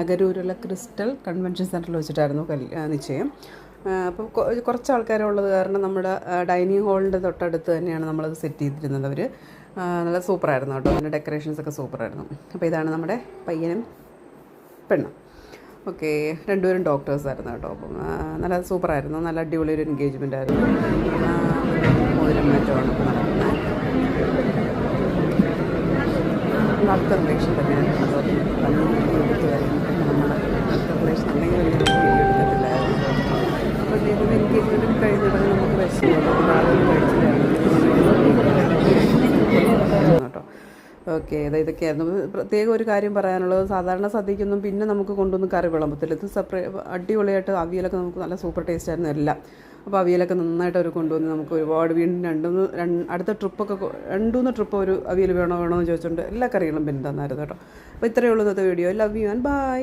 നഗരൂരിലെ crystal convention സെൻറ്ററിൽ വെച്ചിട്ടായിരുന്നു നിശ്ചയം. അപ്പോൾ കുറച്ച് ആൾക്കാരെ ഉള്ളത് കാരണം നമ്മുടെ ഡൈനിങ് ഹാളിൻ്റെ തൊട്ടടുത്ത് തന്നെയാണ് നമ്മളത് സെറ്റ് ചെയ്തിരുന്നത്. അവർ നല്ല സൂപ്പറായിരുന്നു കേട്ടോ. അതിൻ്റെ ഡെക്കറേഷൻസൊക്കെ സൂപ്പറായിരുന്നു. അപ്പോൾ ഇതാണ് നമ്മുടെ പയ്യനും പെണ്ണും. ഓക്കെ, രണ്ടുപേരും ഡോക്ടേഴ്സായിരുന്നു കേട്ടോ. അപ്പം നല്ല സൂപ്പറായിരുന്നു. നല്ല അടിപൊളി ഒരു എൻഗേജ്മെൻ്റ് ആയിരുന്നു. മോതിരം മാറ്റമാണ് ഇപ്പോൾ നടക്കുന്നത്. അടുത്ത റിലേഷൻ തന്നെയാണ് കേട്ടോ. എടുത്ത് കഴിഞ്ഞിട്ട് നമ്മൾ അടുത്ത റിലേഷൻ അല്ലെങ്കിൽ വലിയ വീഡിയോ എടുക്കത്തില്ലായിരുന്നു. അപ്പോൾ ഇതിന് എൻഗേജ്മെൻറ്റും കഴിഞ്ഞിടന്ന് നമുക്ക് കേട്ടോ. ഓക്കെ, ഇതൊക്കെയായിരുന്നു. പ്രത്യേകം ഒരു കാര്യം പറയാനുള്ളത്, സാധാരണ സദ്യക്കൊന്നും പിന്നെ നമുക്ക് കൊണ്ടൊന്നും കറി വിളമ്പത്തില്ല. ഇത് അടിപൊളിയായിട്ട് അവിയലൊക്കെ നമുക്ക് നല്ല സൂപ്പർ ടേസ്റ്റ് ആയിരുന്നു എല്ലാം. അപ്പോൾ അവിയലൊക്കെ നന്നായിട്ട് അവർ കൊണ്ടുവന്ന് നമുക്ക് ഒരുപാട് വീണ്ടും അടുത്ത ട്രിപ്പൊക്കെ 2-3 ട്രിപ്പ് ഒരു അവിയൽ വേണമെന്ന് ചോദിച്ചുകൊണ്ട് എല്ലാ കറികളും പിന്നെ തന്നായിരുന്നു കേട്ടോ. അപ്പോൾ ഇത്രയേ ഉള്ളൂ ഇന്നത്തെ video. Love you and by.